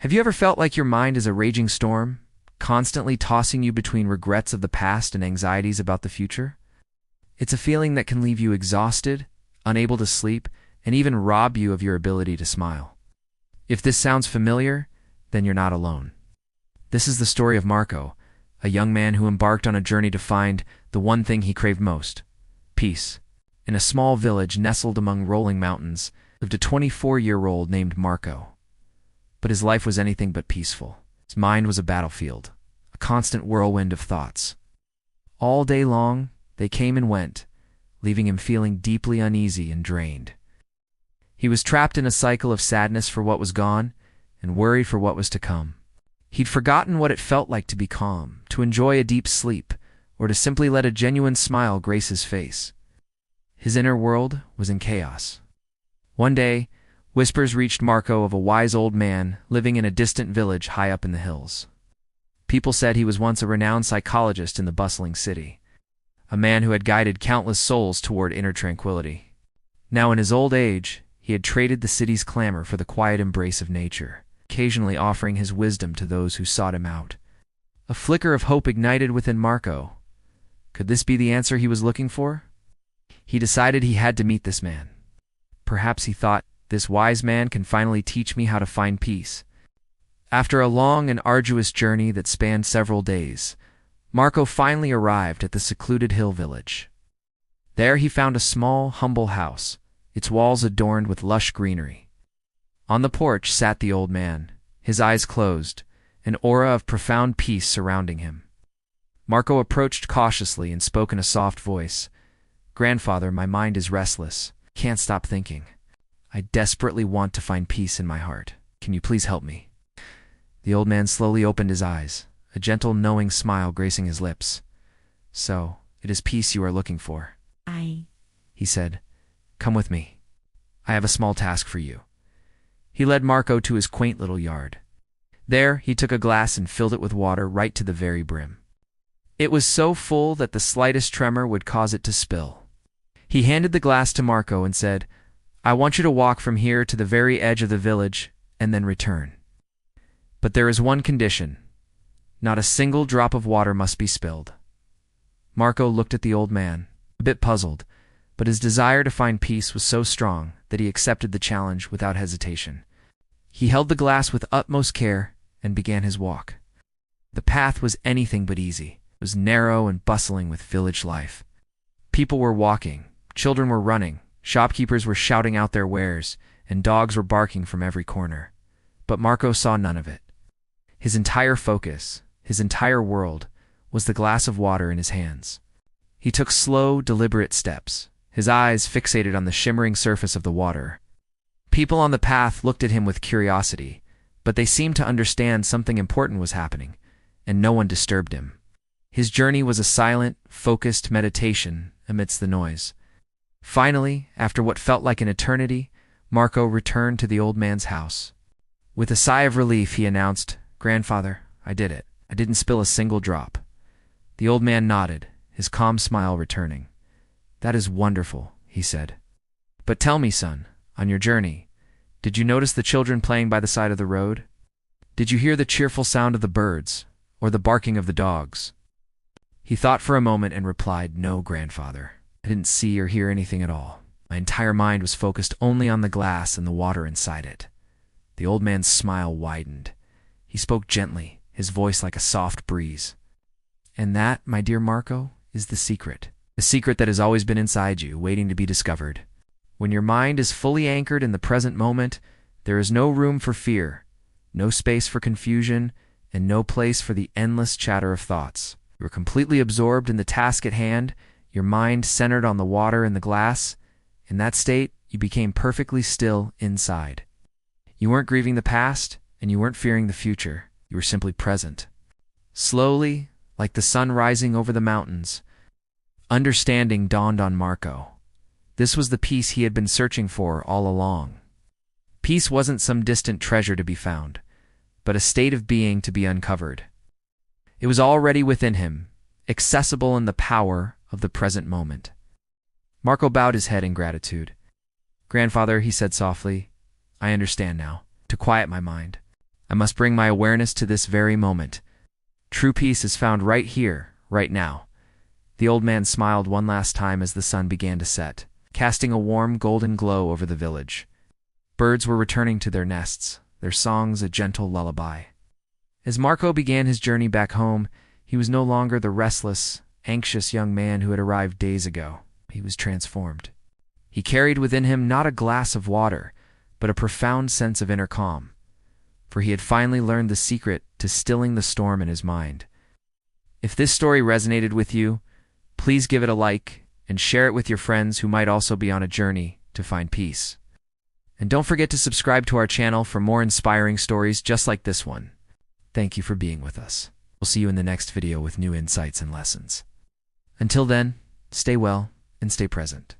Have you ever felt like your mind is a raging storm, constantly tossing you between regrets of the past and anxieties about the future? It's a feeling that can leave you exhausted, unable to sleep, and even rob you of your ability to smile. If this sounds familiar, then you're not alone. This is the story of Marco, a young man who embarked on a journey to find the one thing he craved most: peace. In a small village nestled among rolling mountains lived a 24-year-old named Marco. But his life was anything but peaceful. His mind was a battlefield, a constant whirlwind of thoughts. All day long, they came and went, leaving him feeling deeply uneasy and drained. He was trapped in a cycle of sadness for what was gone and worried for what was to come. He'd forgotten what it felt like to be calm, to enjoy a deep sleep, or to simply let a genuine smile grace his face. His inner world was in chaos. One day, whispers reached Marco of a wise old man living in a distant village high up in the hills. People said he was once a renowned psychologist in the bustling city, a man who had guided countless souls toward inner tranquility. Now in his old age, he had traded the city's clamor for the quiet embrace of nature, occasionally offering his wisdom to those who sought him out. A flicker of hope ignited within Marco. Could this be the answer he was looking for? He decided he had to meet this man. Perhaps, he thought, this wise man can finally teach me how to find peace. After a long and arduous journey that spanned several days, Marco finally arrived at the secluded hill village. There he found a small, humble house, its walls adorned with lush greenery. On the porch sat the old man, his eyes closed, an aura of profound peace surrounding him. Marco approached cautiously and spoke in a soft voice. "Grandfather, my mind is restless. Can't stop thinking. I desperately want to find peace in my heart. Can you please help me?" The old man slowly opened his eyes, a gentle, knowing smile gracing his lips. "So, it is peace you are looking for?" He said. "Come with me. I have a small task for you." He led Marco to his quaint little yard. There, he took a glass and filled it with water right to the very brim. It was so full that the slightest tremor would cause it to spill. He handed the glass to Marco and said, "I want you to walk from here to the very edge of the village and then return. But there is one condition. Not a single drop of water must be spilled." Marco looked at the old man, a bit puzzled, but his desire to find peace was so strong that he accepted the challenge without hesitation. He held the glass with utmost care and began his walk. The path was anything but easy. It was narrow and bustling with village life. People were walking, children were running, shopkeepers were shouting out their wares, and dogs were barking from every corner. But Marco saw none of it. His entire focus, his entire world, was the glass of water in his hands. He took slow, deliberate steps, his eyes fixated on the shimmering surface of the water. People on the path looked at him with curiosity, but they seemed to understand something important was happening, and no one disturbed him. His journey was a silent, focused meditation amidst the noise. Finally, after what felt like an eternity, Marco returned to the old man's house. With a sigh of relief, he announced, "Grandfather, I did it. I didn't spill a single drop." The old man nodded, his calm smile returning. "That is wonderful," he said. "But tell me, son, on your journey, did you notice the children playing by the side of the road? Did you hear the cheerful sound of the birds, or the barking of the dogs?" He thought for a moment and replied, "No, grandfather. I didn't see or hear anything at all. My entire mind was focused only on the glass and the water inside it." The old man's smile widened. He spoke gently, his voice like a soft breeze. "And that, my dear Marco, is the secret that has always been inside you, waiting to be discovered. When your mind is fully anchored in the present moment, there is no room for fear, no space for confusion, and no place for the endless chatter of thoughts. You are completely absorbed in the task at hand, your mind centered on the water and the glass. In that state, you became perfectly still inside. You weren't grieving the past, and you weren't fearing the future. You were simply present." Slowly, like the sun rising over the mountains, understanding dawned on Marco. This was the peace he had been searching for all along. Peace wasn't some distant treasure to be found, but a state of being to be uncovered. It was already within him, accessible in the power of the present moment. Marco bowed his head in gratitude. "Grandfather," he said softly, "I understand now. To quiet my mind, I must bring my awareness to this very moment. True peace is found right here, right now. The old man smiled one last time as the sun began to set, casting a warm golden glow over the village. Birds were returning to their nests, their songs a gentle lullaby. As Marco began his journey back home, he was no longer the restless, anxious young man who had arrived days ago. He was transformed. He carried within him not a glass of water, but a profound sense of inner calm, for he had finally learned the secret to stilling the storm in his mind. If this story resonated with you, please give it a like and share it with your friends who might also be on a journey to find peace. And don't forget to subscribe to our channel for more inspiring stories just like this one. Thank you for being with us. We'll see you in the next video with new insights and lessons. Until then, stay well and stay present.